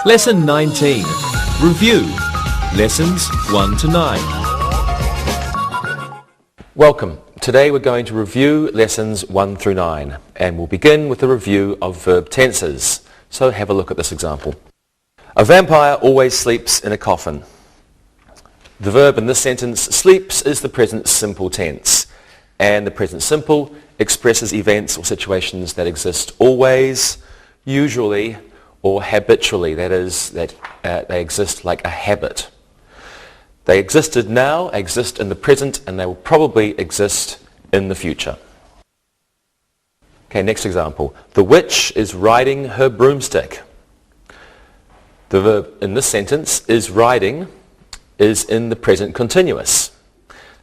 Lesson 19. Review. Lessons 1 to 9. Welcome. Today we're going to review lessons 1 through 9 and we'll begin with a review of verb tenses. So have a look at this example. A vampire always sleeps in a coffin. The verb in this sentence, sleeps, is the present simple tense, and the present simple expresses events or situations that exist always, usually, or habitually, that is, that they exist like a habit. They existed now, exist in the present, and they will probably exist in the future. Okay, next example. The witch is riding her broomstick. The verb in this sentence, is riding, is in the present continuous.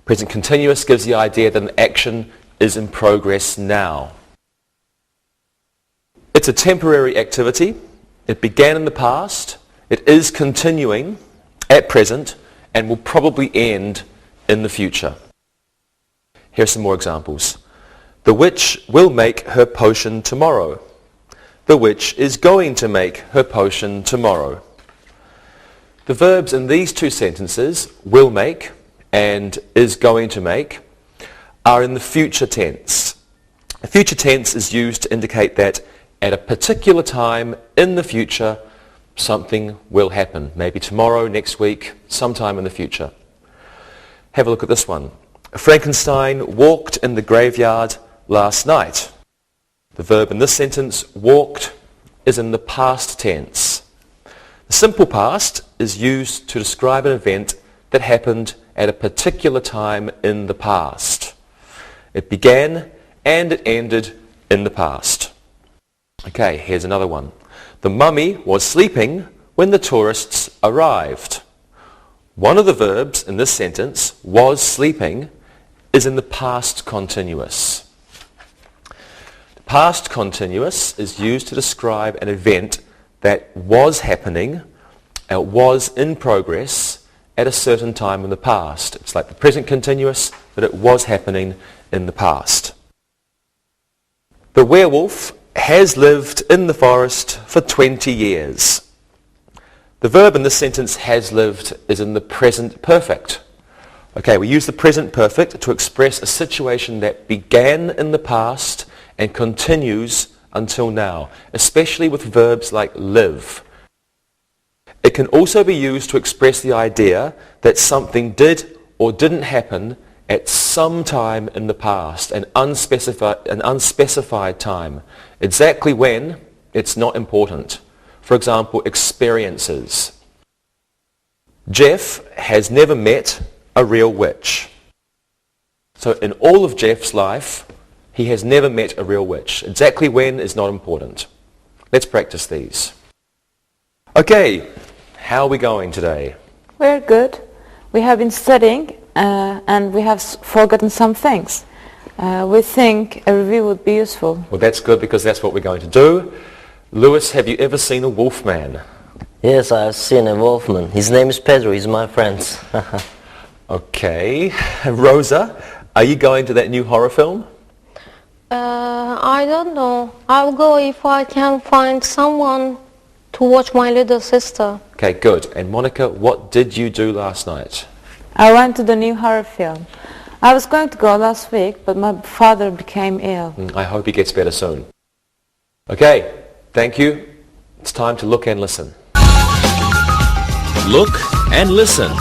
Present continuous gives the idea that an action is in progress now. It's a temporary activity. It began in the past, it is continuing at present, and will probably end in the future. Here are some more examples. The witch will make her potion tomorrow. The witch is going to make her potion tomorrow. The verbs in these two sentences, will make and is going to make, are in the future tense. The future tense is used to indicate that at a particular time in the future, something will happen. Maybe tomorrow, next week, sometime in the future. Have a look at this one. Frankenstein walked in the graveyard last night. The verb in this sentence, walked, is in the past tense. The simple past is used to describe an event that happened at a particular time in the past. It began and it ended in the past. Okay, here's another one. The mummy was sleeping when the tourists arrived. One of the verbs in this sentence, was sleeping, is in the past continuous. The past continuous is used to describe an event that was happening, was in progress at a certain time in the past. It's like the present continuous, but it was happening in the past. The werewolf has lived in the forest for 20 years. The verb in this sentence, has lived, is in the present perfect. Okay, we use the present perfect to express a situation that began in the past and continues until now, especially with verbs like live. It can also be used to express the idea that something did or didn't happen at some time in the past, an unspecified time. Exactly when, it's not important. For example, experiences. Jeff has never met a real witch. So in all of Jeff's life, he has never met a real witch. Exactly when is not important. Let's practice these. Okay, how are we going today? We're good. We have been studying and we have forgotten some things. We think a review would be useful. Well, that's good because that's what we're going to do. Lewis, have you ever seen a wolf man? Yes, I've seen a wolfman. His name is Pedro. He's my friend. Okay. Rosa, are you going to that new horror film? I don't know. I'll go if I can find someone to watch my little sister. Okay, good. And Monica, what did you do last night? I went to the new horror film. I was going to go last week, but my father became ill. I hope he gets better soon. Okay, thank you. It's time to look and listen. Look and listen.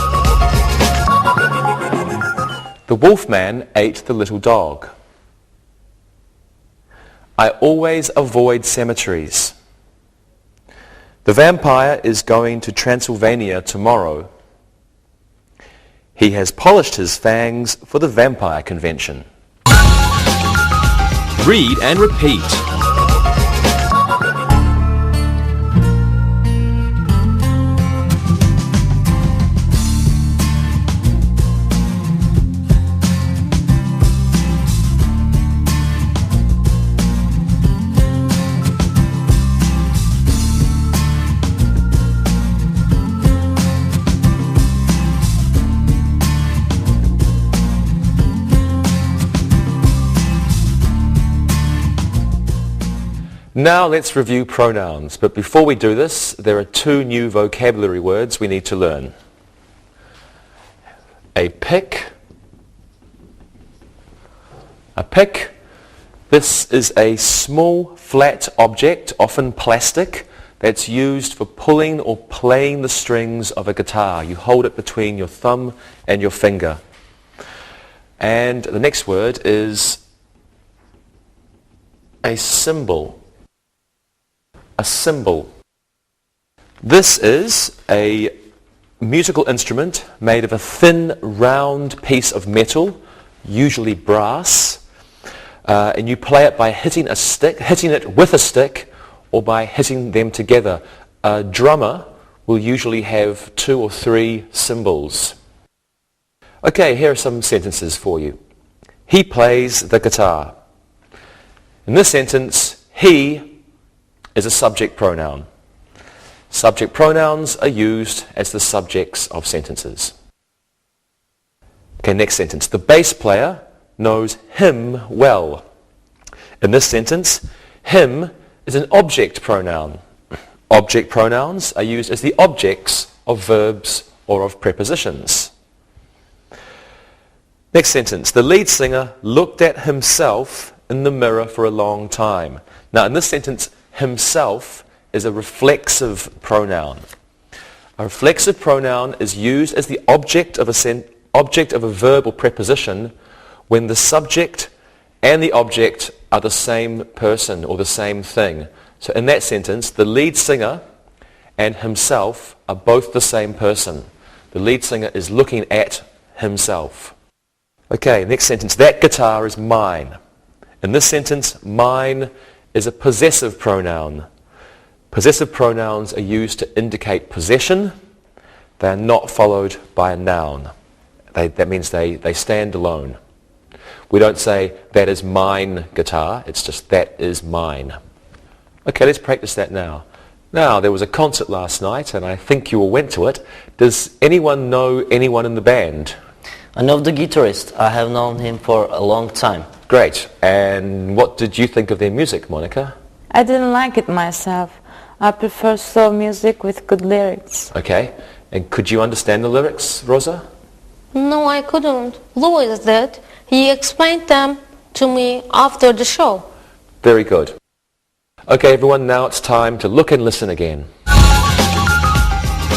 The wolfman ate the little dog. I always avoid cemeteries. The vampire is going to Transylvania tomorrow. He has polished his fangs for the vampire convention. Read and repeat. Now let's review pronouns, but before we do this, there are two new vocabulary words we need to learn. A pick. A pick. This is a small flat object, often plastic, that's used for pulling or playing the strings of a guitar. You hold it between your thumb and your finger. And the next word is a cymbal. A cymbal. This is a musical instrument made of a thin, round piece of metal, usually brass, and you play it by hitting it with a stick, or by hitting them together. A drummer will usually have 2 or 3 cymbals. Okay, here are some sentences for you. He plays the guitar. In this sentence, he is a subject pronoun. Subject pronouns are used as the subjects of sentences. Okay, next sentence. The bass player knows him well. In this sentence, him is an object pronoun. Object pronouns are used as the objects of verbs or of prepositions. Next sentence. The lead singer looked at himself in the mirror for a long time. Now, in this sentence, himself is a reflexive pronoun. A reflexive pronoun is used as the object of a verb or preposition when the subject and the object are the same person or the same thing. So in that sentence, the lead singer and himself are both the same person. The lead singer is looking at himself. Okay, next sentence. That guitar is mine. In this sentence, mine is a possessive pronoun. Possessive pronouns are used to indicate possession. They are not followed by a noun. That means they stand alone. We don't say, that is mine guitar. It's just, that is mine. Okay, let's practice that now. Now, there was a concert last night, and I think you all went to it. Does anyone know anyone in the band? I know the guitarist. I have known him for a long time. Great. And what did you think of their music, Monica? I didn't like it myself. I prefer slow music with good lyrics. Okay. And could you understand the lyrics, Rosa? No, I couldn't. Louis did. He explained them to me after the show. Very good. Okay, everyone, now it's time to look and listen again.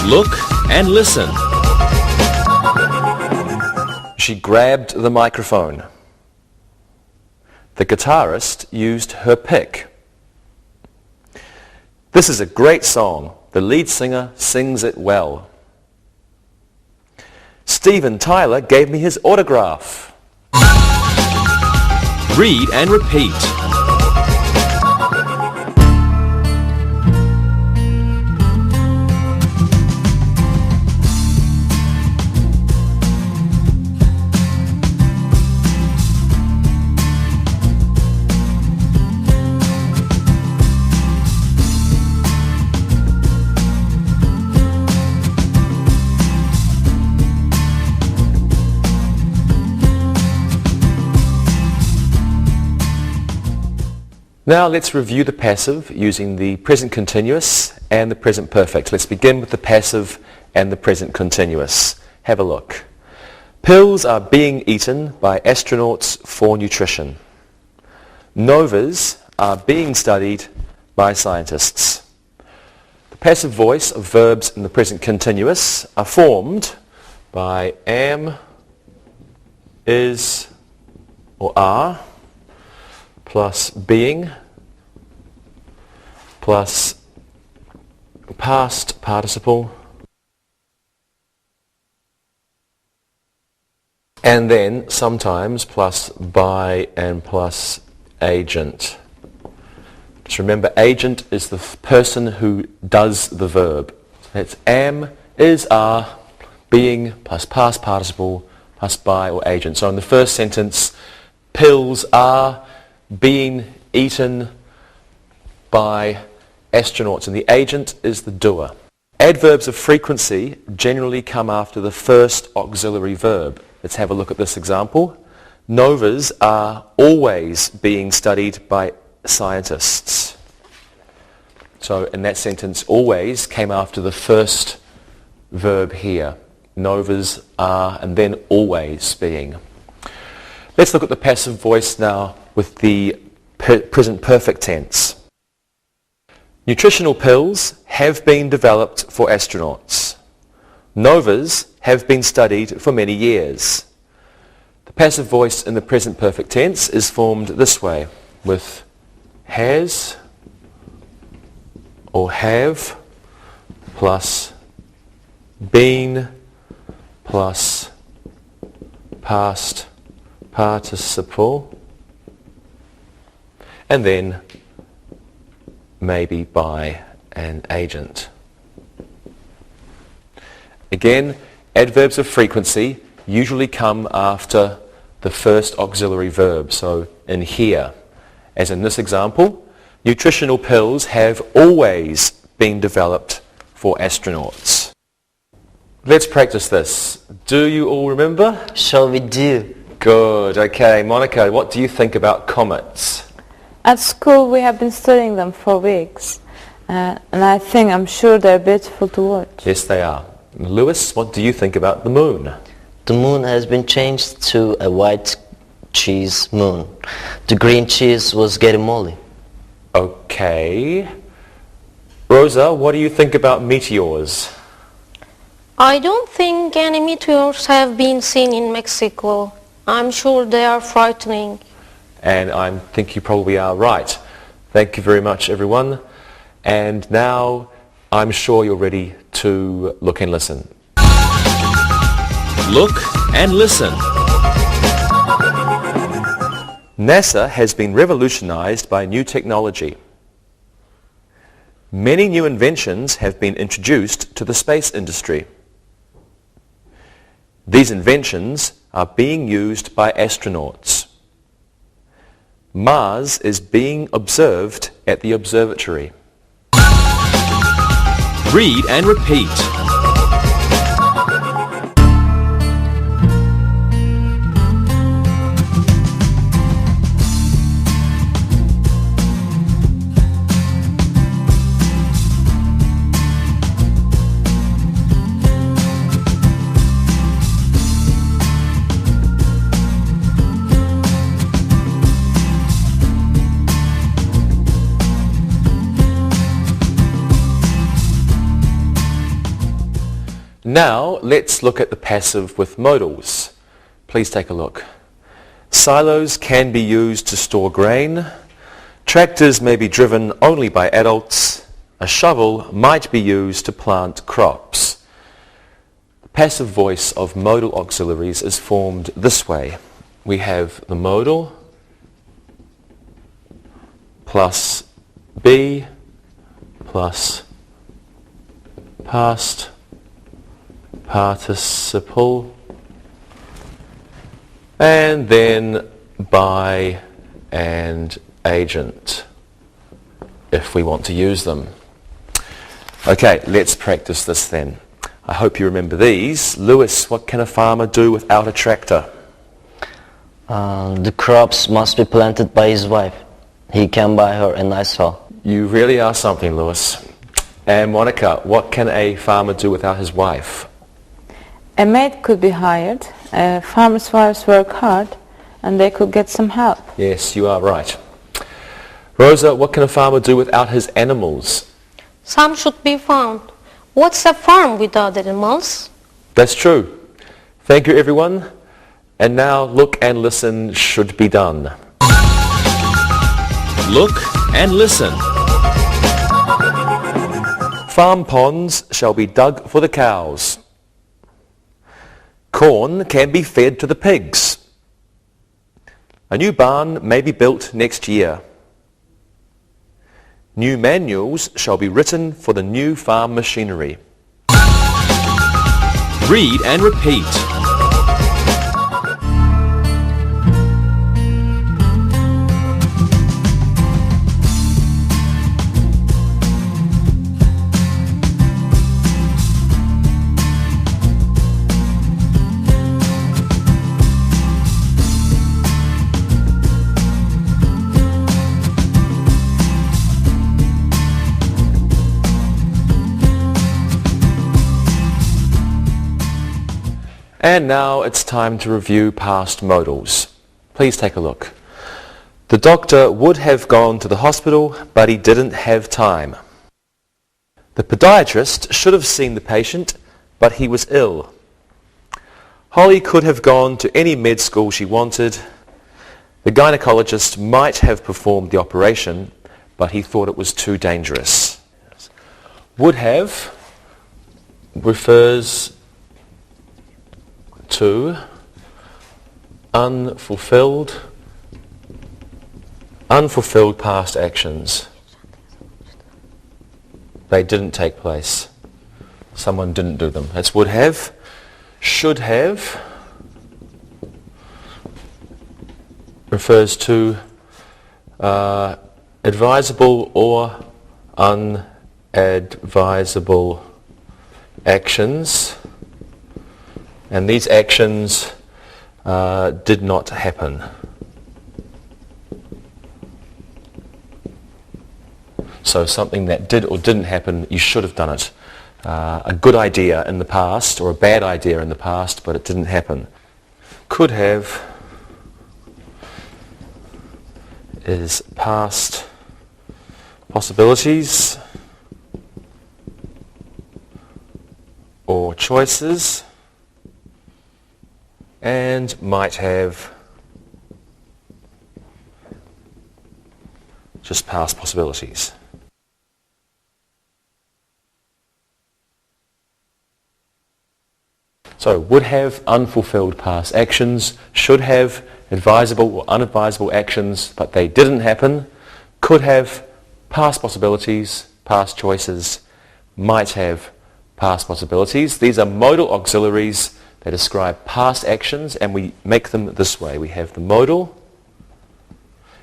Look and listen. She grabbed the microphone. The guitarist used her pick. This is a great song. The lead singer sings it well. Steven Tyler gave me his autograph. Read and repeat. Now let's review the passive using the present continuous and the present perfect. Let's begin with the passive and the present continuous. Have a look. Pills are being eaten by astronauts for nutrition. Novas are being studied by scientists. The passive voice of verbs in the present continuous are formed by am, is, or are, plus being, plus past participle, and then sometimes plus by and plus agent. Just remember, agent is the person who does the verb. It's am, is, are, being plus past participle plus by or agent. So in the first sentence, pills are being eaten by astronauts, and the agent is the doer. Adverbs of frequency generally come after the first auxiliary verb. Let's have a look at this example. Novas are always being studied by scientists. So in that sentence, always came after the first verb here. Novas, are, and then always being. Let's look at the passive voice now with the present perfect tense. Nutritional pills have been developed for astronauts. Novas have been studied for many years. The passive voice in the present perfect tense is formed this way, with has or have plus been plus past participle, and then maybe by an agent. Again, adverbs of frequency usually come after the first auxiliary verb, so in here. As in this example, nutritional pills have always been developed for astronauts. Let's practice this. Do you all remember? Shall we do? Good. Okay, Monica, what do you think about comets? At school we have been studying them for weeks, and I'm sure they're beautiful to watch. Yes, they are. Lewis, what do you think about the moon? The moon has been changed to a white cheese moon. The green cheese was getting moldy. Okay. Rosa, what do you think about meteors? I don't think any meteors have been seen in Mexico. I'm sure they are frightening. And I think you probably are right. Thank you very much, everyone. And now I'm sure you're ready to look and listen. Look and listen. NASA has been revolutionized by new technology. Many new inventions have been introduced to the space industry. These inventions are being used by astronauts. Mars is being observed at the observatory. Read and repeat. Now let's look at the passive with modals. Please take a look. Silos can be used to store grain. Tractors may be driven only by adults. A shovel might be used to plant crops. The passive voice of modal auxiliaries is formed this way. We have the modal plus be plus past participle, and then by and agent if we want to use them. Okay, let's practice this then. I hope you remember these. Lewis, what can a farmer do without a tractor? The crops must be planted by his wife. He can buy her a nice hoe. You really are something, Lewis. And Monica, what can a farmer do without his wife? A maid could be hired. Farmers' wives work hard, and they could get some help. Yes, you are right. Rosa, what can a farmer do without his animals? Some should be found. What's a farm without animals? That's true. Thank you, everyone. And now look and listen should be done. Look and listen. Farm ponds shall be dug for the cows. Corn can be fed to the pigs. A new barn may be built next year. New manuals shall be written for the new farm machinery. Read and repeat. And now it's time to review past modals. Please take a look. The doctor would have gone to the hospital, but he didn't have time. The podiatrist should have seen the patient, but he was ill. Holly could have gone to any med school she wanted. The gynecologist might have performed the operation, but he thought it was too dangerous. Would have refers to unfulfilled past actions. They didn't take place. Someone didn't do them. That's would have. Should have refers to advisable or unadvisable actions, and these actions did not happen. So something that did or didn't happen, you should have done it. A good idea in the past or a bad idea in the past, but it didn't happen. Could have is past possibilities or choices, and might have just past possibilities. So would have unfulfilled past actions, should have advisable or unadvisable actions, but they didn't happen. Could have past possibilities, past choices, might have past possibilities. These are modal auxiliaries. They describe past actions, and we make them this way. We have the modal.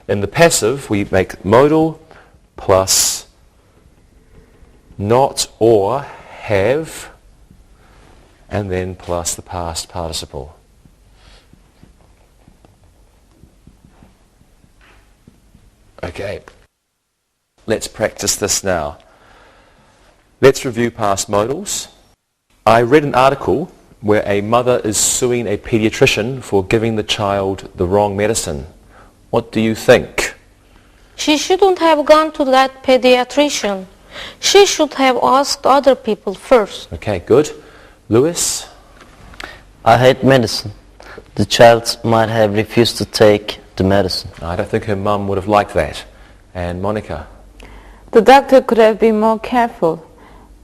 In the passive, we make modal plus not or have, and then plus the past participle. Okay, let's practice this now. Let's review past modals. I read an article where a mother is suing a pediatrician for giving the child the wrong medicine. What do you think? She shouldn't have gone to that pediatrician. She should have asked other people first. Okay, good. Lewis? I hate medicine. The child might have refused to take the medicine. I don't think her mum would have liked that. And Monica? The doctor could have been more careful.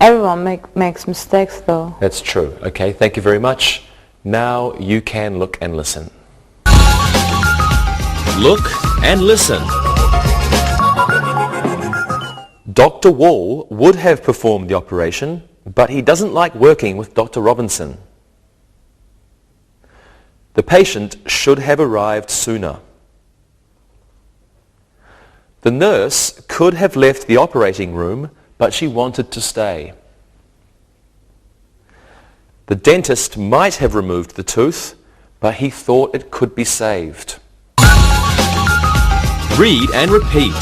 Everyone makes mistakes though. That's true. Okay, thank you very much. Now you can look and listen. Look and listen. Dr. Wall would have performed the operation, but he doesn't like working with Dr. Robinson. The patient should have arrived sooner. The nurse could have left the operating room, but she wanted to stay. The dentist might have removed the tooth, but he thought it could be saved. Read and repeat.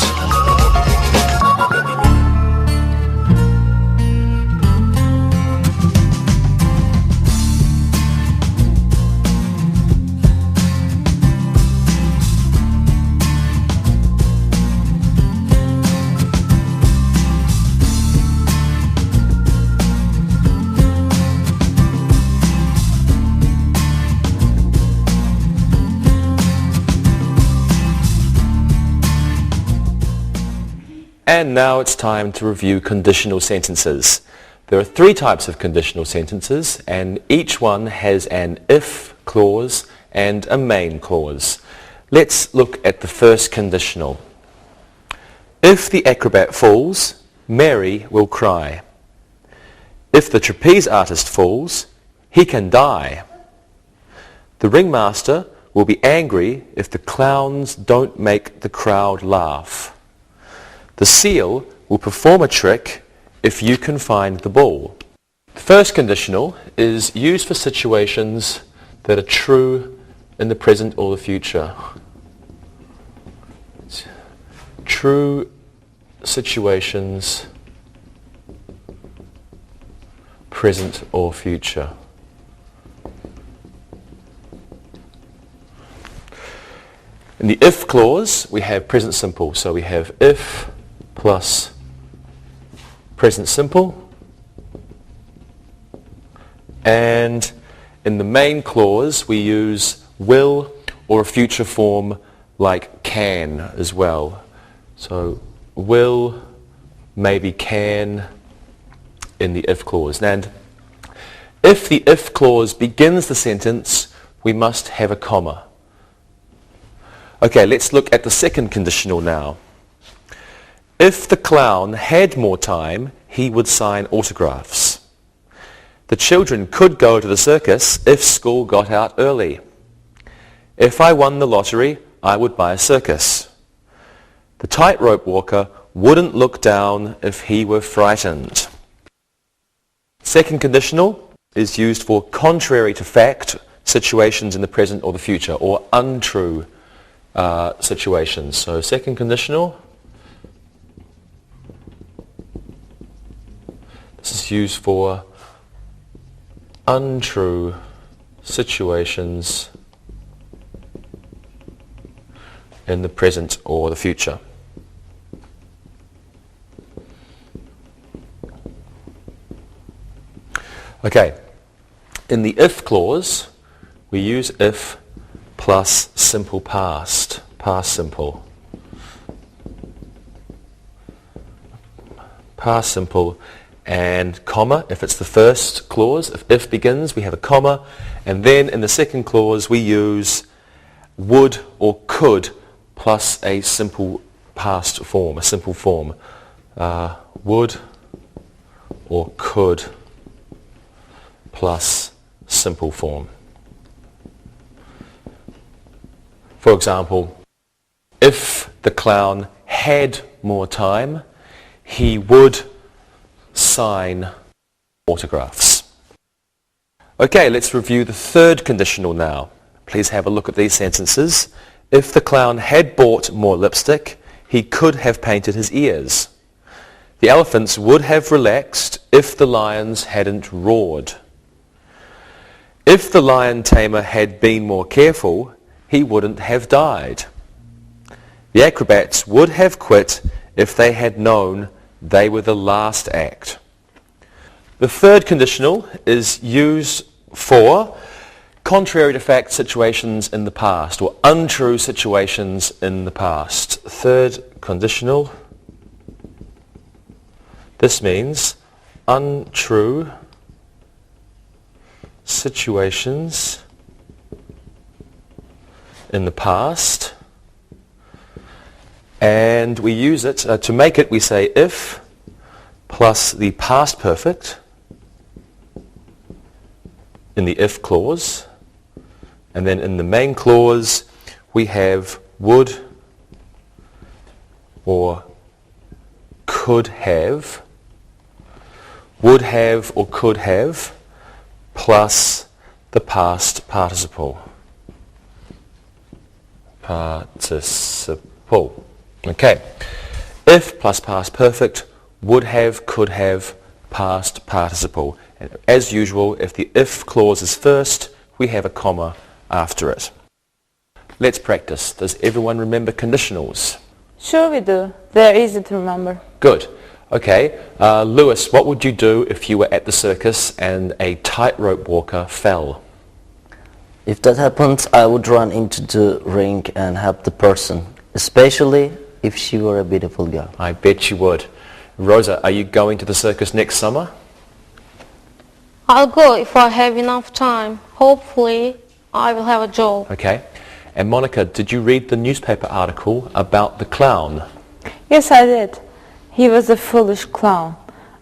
And now it's time to review conditional sentences. There are three types of conditional sentences, and each one has an if clause and a main clause. Let's look at the first conditional. If the acrobat falls, Mary will cry. If the trapeze artist falls, he can die. The ringmaster will be angry if the clowns don't make the crowd laugh. The seal will perform a trick if you can find the ball. The first conditional is used for situations that are true in the present or the future. True situations, present or future. In the if clause, we have present simple. So we have if plus present simple. And in the main clause, we use will or a future form like can as well. So will, maybe can in the if clause. And if the if clause begins the sentence, we must have a comma. Okay, let's look at the second conditional now. If the clown had more time, he would sign autographs. The children could go to the circus if school got out early. If I won the lottery, I would buy a circus. The tightrope walker wouldn't look down if he were frightened. Second conditional is used for contrary to fact situations in the present or the future, or untrue situations. So second conditional, this is used for untrue situations in the present or the future. Okay, in the if clause, we use if plus simple past, past simple. Past simple and comma if it's the first clause. If begins, we have a comma, and then in the second clause we use would or could plus a simple past form, a simple form. Would or could plus simple form. For example, if the clown had more time, he would sign autographs. Okay, let's review the third conditional now. Please have a look at these sentences. If the clown had bought more lipstick, he could have painted his ears. The elephants would have relaxed if the lions hadn't roared. If the lion tamer had been more careful, he wouldn't have died. The acrobats would have quit if they had known they were the last act. The third conditional is used for contrary to fact situations in the past, or untrue situations in the past. Third conditional, this means untrue situations in the past, and we use it to make it, we say if plus the past perfect in the if clause, and then in the main clause we have would or could have or could have plus the past participle. Participle. Okay. If plus past perfect, would have, could have, past participle. And as usual, if the if clause is first, we have a comma after it. Let's practice. Does everyone remember conditionals? Sure we do. They're easy to remember. Good. Okay. Lewis, what would you do if you were at the circus and a tightrope walker fell? If that happened, I would run into the ring and help the person, especially if she were a beautiful girl. I bet you would. Rosa, are you going to the circus next summer? I'll go if I have enough time. Hopefully, I will have a job. Okay. And Monica, did you read the newspaper article about the clown? Yes, I did. He was a foolish clown.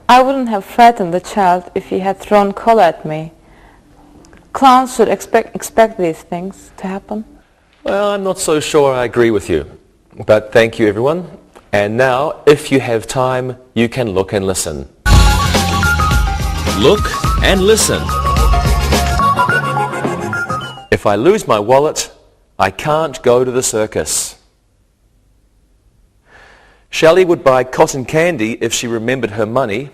I wouldn't have frightened the child if he had thrown coal at me. Clowns should expect these things to happen. Well, I'm not so sure I agree with you. But thank you, everyone. And now, if you have time, you can look and listen. Look and listen. If I lose my wallet, I can't go to the circus. Shelley would buy cotton candy if she remembered her money.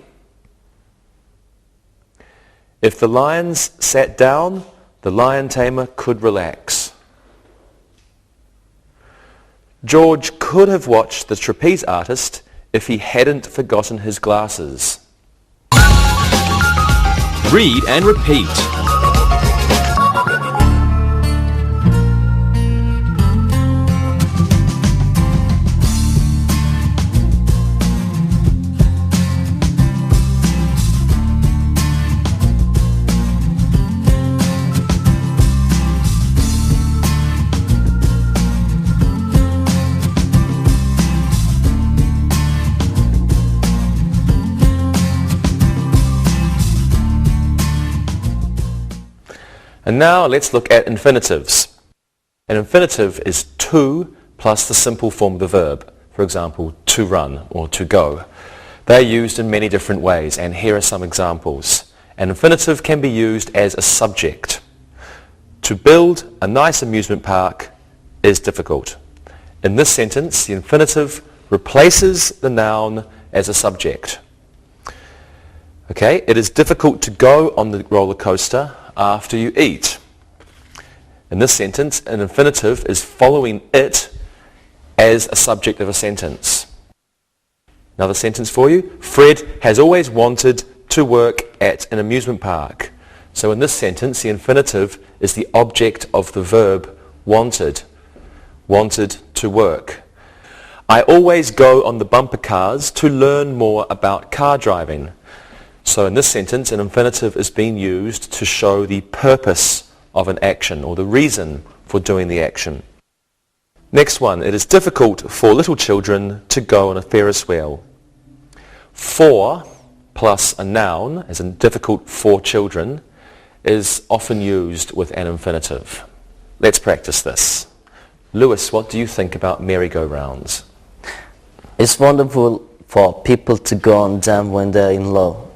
If the lions sat down, the lion tamer could relax. George could have watched the trapeze artist if he hadn't forgotten his glasses. Read and repeat. And now let's look at infinitives. An infinitive is to plus the simple form of the verb. For example, to run or to go. They are used in many different ways, and here are some examples. An infinitive can be used as a subject. To build a nice amusement park is difficult. In this sentence, the infinitive replaces the noun as a subject. Okay, it is difficult to go on the roller coaster after you eat. In this sentence, an infinitive is following it as a subject of a sentence. Another sentence for you. Fred has always wanted to work at an amusement park. So in this sentence, the infinitive is the object of the verb wanted. Wanted to work. I always go on the bumper cars to learn more about car driving. So in this sentence, an infinitive is being used to show the purpose of an action or the reason for doing the action. Next one, it is difficult for little children to go on a Ferris wheel. For plus a noun, as in difficult for children, is often used with an infinitive. Let's practice this. Lewis, what do you think about merry-go-rounds? It's wonderful for people to go on them when they're in love.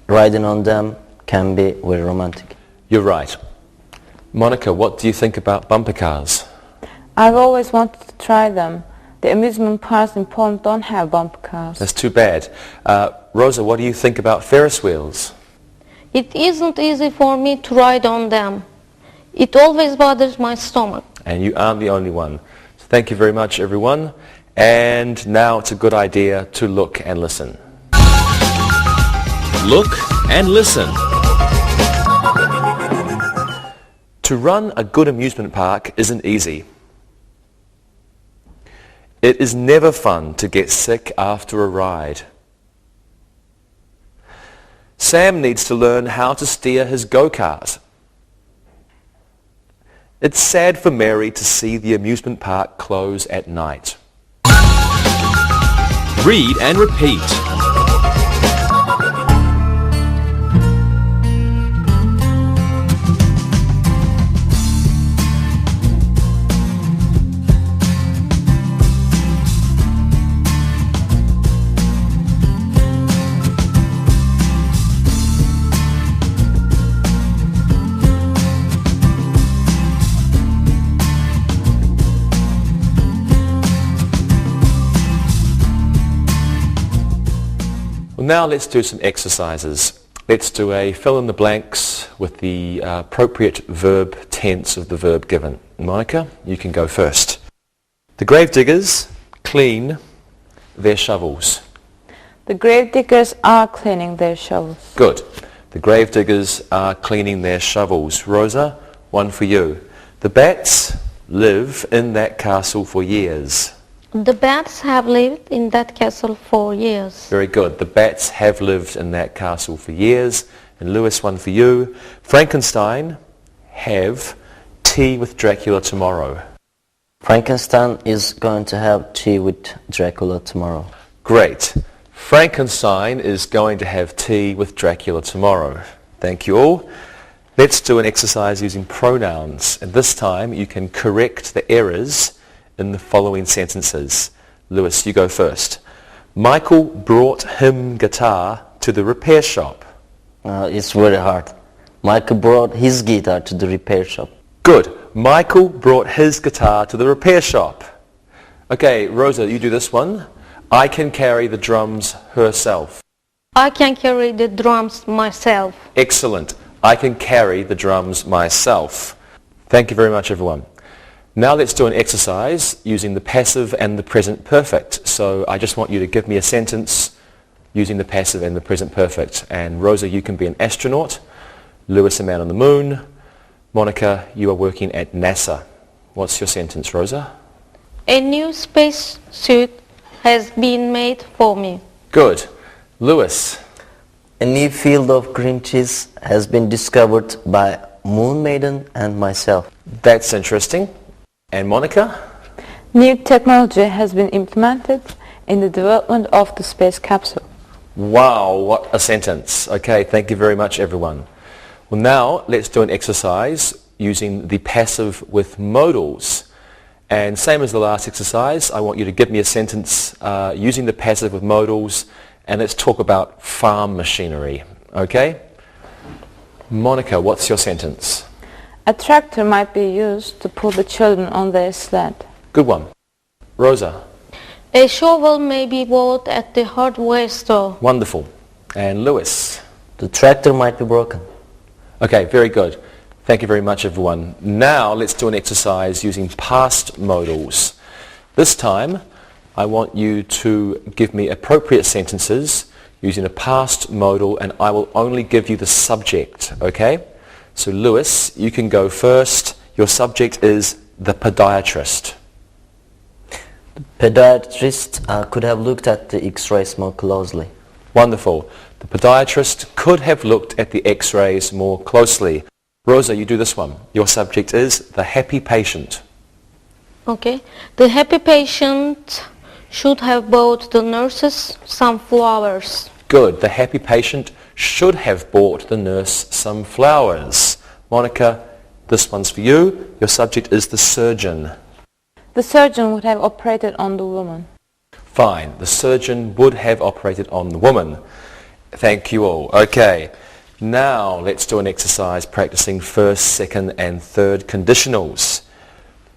Riding on them can be very romantic. You're right. Monica, what do you think about bumper cars? I've always wanted to try them. The amusement parks in Poland don't have bumper cars. That's too bad. Rosa, what do you think about Ferris wheels? It isn't easy for me to ride on them. It always bothers my stomach. And you aren't the only one. So thank you very much, everyone. And now it's a good idea to look and listen. Look and listen. To run a good amusement park isn't easy. It is never fun to get sick after a ride. Sam needs to learn how to steer his go-kart. It's sad for Mary to see the amusement park close at night. Read and repeat. Now let's do some exercises. Let's do a fill in the blanks with the appropriate verb tense of the verb given. Monica, you can go first. The grave diggers clean their shovels. The grave diggers are cleaning their shovels. Good. The grave diggers are cleaning their shovels. Rosa, one for you. The bats live in that castle for years. The bats have lived in that castle for years. Very good. The bats have lived in that castle for years. And Lewis, one for you. Frankenstein have tea with Dracula tomorrow. Frankenstein is going to have tea with Dracula tomorrow. Great. Frankenstein is going to have tea with Dracula tomorrow. Thank you all. Let's do an exercise using pronouns. And this time you can correct the errors in the following sentences. Lewis, you go first. Michael brought him guitar to the repair shop. It's very hard. Michael brought his guitar to the repair shop. Good. Michael brought his guitar to the repair shop. Okay, Rosa, you do this one. I can carry the drums herself. I can carry the drums myself. Excellent. I can carry the drums myself. Thank you very much, everyone. Now let's do an exercise using the passive and the present perfect. So I just want you to give me a sentence using the passive and the present perfect. And Rosa, you can be an astronaut. Lewis, a man on the moon. Monica, you are working at NASA. What's your sentence, Rosa? A new space suit has been made for me. Good. Lewis? A new field of green cheese has been discovered by Moon Maiden and myself. That's interesting. And Monica? New technology has been implemented in the development of the space capsule. Wow, what a sentence. Okay, thank you very much, everyone. Well, now let's do an exercise using the passive with modals. And same as the last exercise, I want you to give me a sentence using the passive with modals, and let's talk about farm machinery. Okay? Monica, what's your sentence? A tractor might be used to pull the children on their sled. Good one. Rosa? A shovel may be bought at the hardware store. Wonderful. And Lewis? The tractor might be broken. Okay, very good. Thank you very much, everyone. Now let's do an exercise using past modals. This time, I want you to give me appropriate sentences using a past modal, and I will only give you the subject, okay? So Lewis, you can go first. Your subject is the podiatrist. The podiatrist could have looked at the x-rays more closely. Wonderful. The podiatrist could have looked at the x-rays more closely. Rosa, you do this one. Your subject is the happy patient. Okay. The happy patient should have bought the nurses some flowers. Good. The happy patient should have bought the nurse some flowers. Monica, this one's for you. Your subject is the surgeon. The surgeon would have operated on the woman. Fine. The surgeon would have operated on the woman. Thank you all. Okay. Now let's do an exercise practicing first, second and third conditionals.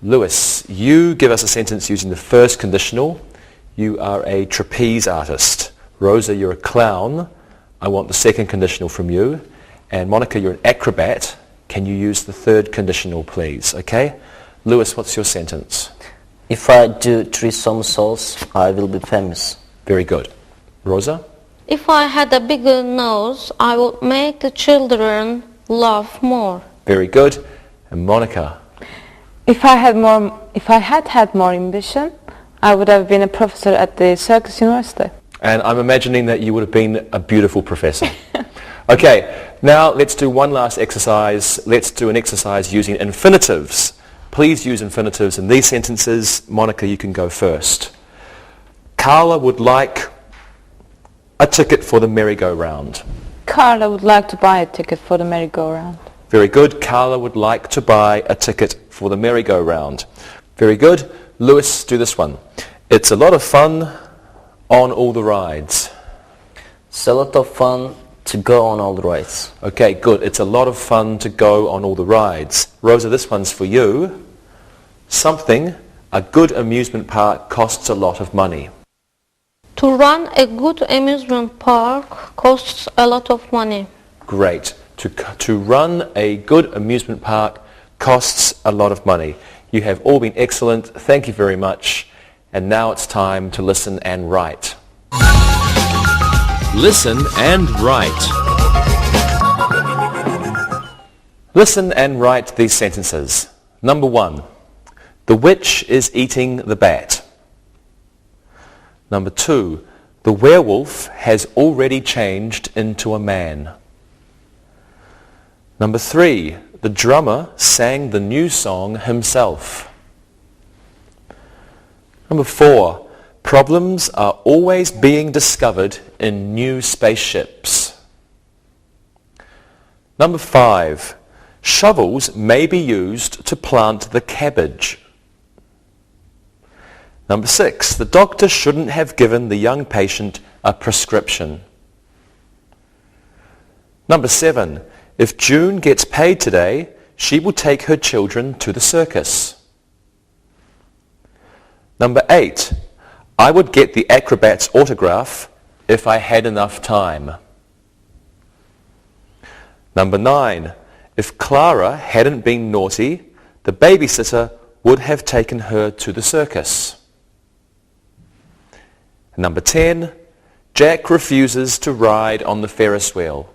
Lewis, you give us a sentence using the first conditional. You are a trapeze artist. Rosa, you're a clown. I want the second conditional from you. And Monica, you're an acrobat. Can you use the third conditional, please? Okay? Lewis, what's your sentence? If I do 3 somersaults, I will be famous. Very good. Rosa? If I had a bigger nose, I would make the children laugh more. Very good. And Monica? If I had had more ambition, I would have been a professor at the Circus University. And I'm imagining that you would have been a beautiful professor. Okay, now let's do one last exercise. Let's do an exercise using infinitives. Please use infinitives in these sentences. Monica, you can go first. Carla would like a ticket for the merry-go-round. Carla would like to buy a ticket for the merry-go-round. Very good. Carla would like to buy a ticket for the merry-go-round. Very good. Lewis, do this one. It's a lot of fun on all the rides. It's a lot of fun to go on all the rides. Okay, good. It's a lot of fun to go on all the rides. Rosa, this one's for you. Something, a good amusement park costs a lot of money. To run a good amusement park costs a lot of money. Great. To run a good amusement park costs a lot of money. You have all been excellent. Thank you very much. And now it's time to listen and write. Listen and write. Listen and write these sentences. Number 1. The witch is eating the bat. Number 2. The werewolf has already changed into a man. Number 3. The drummer sang the new song himself. Number 4. Problems are always being discovered in new spaceships. Number 5. Shovels may be used to plant the cabbage. Number 6. The doctor shouldn't have given the young patient a prescription. Number 7. If June gets paid today, she will take her children to the circus. Number 8. I would get the acrobat's autograph if I had enough time. Number 9. If Clara hadn't been naughty, the babysitter would have taken her to the circus. Number 10, Jack refuses to ride on the Ferris wheel.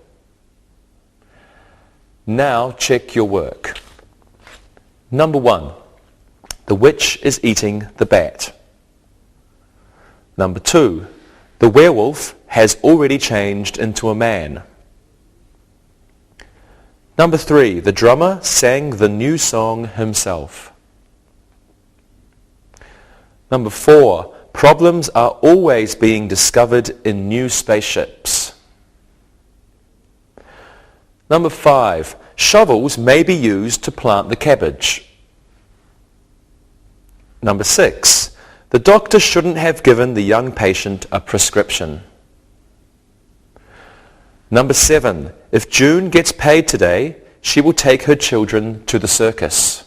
Now check your work. Number 1, the witch is eating the bat. Number 2, the werewolf has already changed into a man. Number 3, the drummer sang the new song himself. Number 4, problems are always being discovered in new spaceships. Number 5, shovels may be used to plant the cabbage. Number 6, the doctor shouldn't have given the young patient a prescription. Number 7, if June gets paid today, she will take her children to the circus.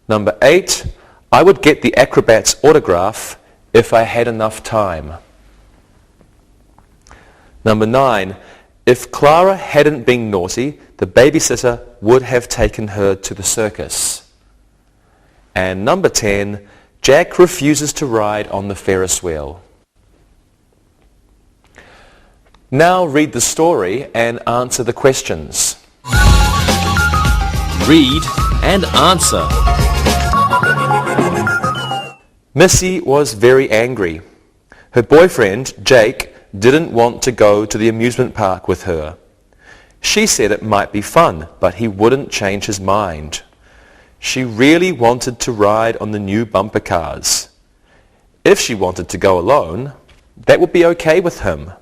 Number 8, I would get the acrobat's autograph if I had enough time. Number 9, if Clara hadn't been naughty, the babysitter would have taken her to the circus. And number 10, Jack refuses to ride on the Ferris wheel. Now read the story and answer the questions. Read and answer. Missy was very angry. Her boyfriend, Jake, didn't want to go to the amusement park with her. She said it might be fun, but he wouldn't change his mind. She really wanted to ride on the new bumper cars. If she wanted to go alone, that would be okay with him.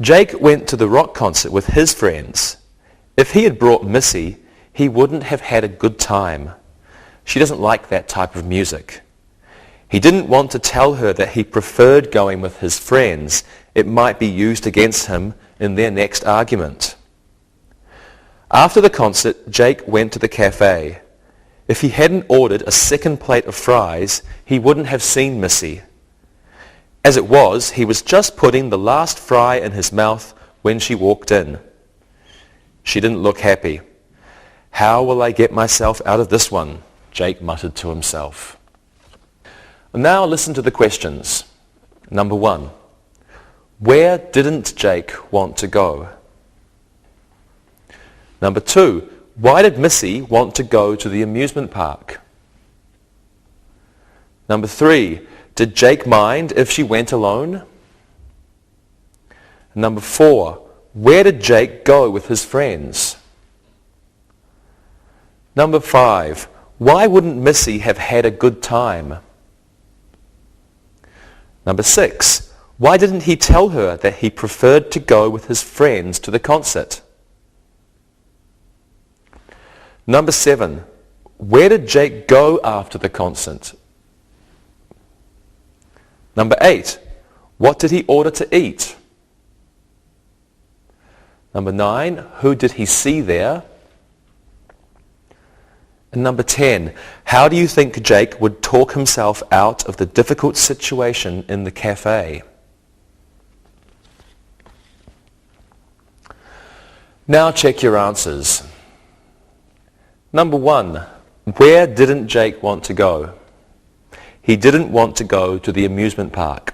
Jake went to the rock concert with his friends. If he had brought Missy, he wouldn't have had a good time. She doesn't like that type of music. He didn't want to tell her that he preferred going with his friends. It might be used against him in their next argument. After the concert, Jake went to the cafe. If he hadn't ordered a second plate of fries, he wouldn't have seen Missy. As it was, he was just putting the last fry in his mouth when she walked in. She didn't look happy. "How will I get myself out of this one?" Jake muttered to himself. Now listen to the questions. Number 1, where didn't Jake want to go? Number 2, why did Missy want to go to the amusement park? Number 3, did Jake mind if she went alone? Number 4, where did Jake go with his friends? Number 5, why wouldn't Missy have had a good time? Number 6, why didn't he tell her that he preferred to go with his friends to the concert? Number 7, where did Jake go after the concert? Number 8, what did he order to eat? Number 9, who did he see there? And number 10, how do you think Jake would talk himself out of the difficult situation in the cafe? Now check your answers. Number 1, where didn't Jake want to go? He didn't want to go to the amusement park.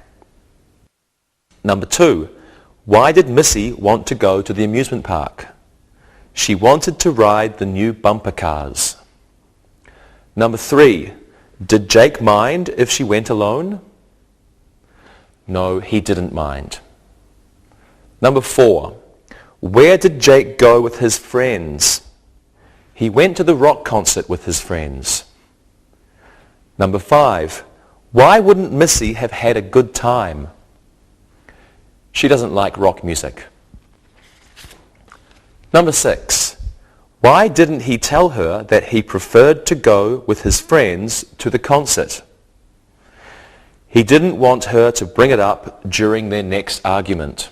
Number 2, why did Missy want to go to the amusement park? She wanted to ride the new bumper cars. Number 3, did Jake mind if she went alone? No, he didn't mind. Number 4, where did Jake go with his friends? He went to the rock concert with his friends. Number 5, why wouldn't Missy have had a good time? She doesn't like rock music. Number 6, why didn't he tell her that he preferred to go with his friends to the concert? He didn't want her to bring it up during their next argument.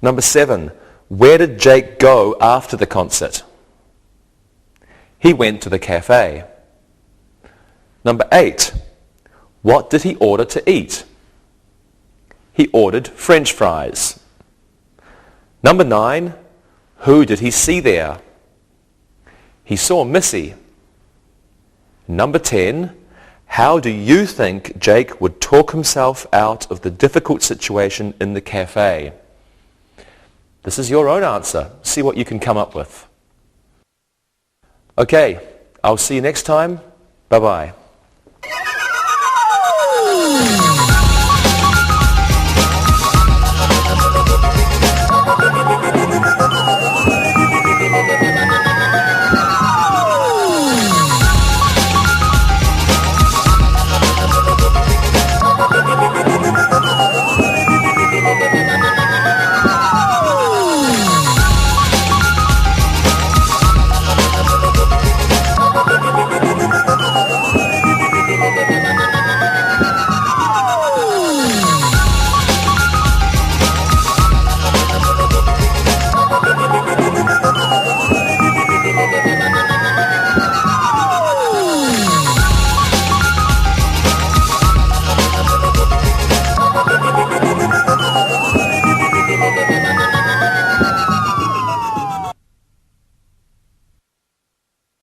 Number 7, where did Jake go after the concert? He went to the cafe. Number 8, what did he order to eat? He ordered French fries. Number 9, who did he see there? He saw Missy. Number 10, how do you think Jake would talk himself out of the difficult situation in the cafe? This is your own answer. See what you can come up with. Okay, I'll see you next time. Bye-bye.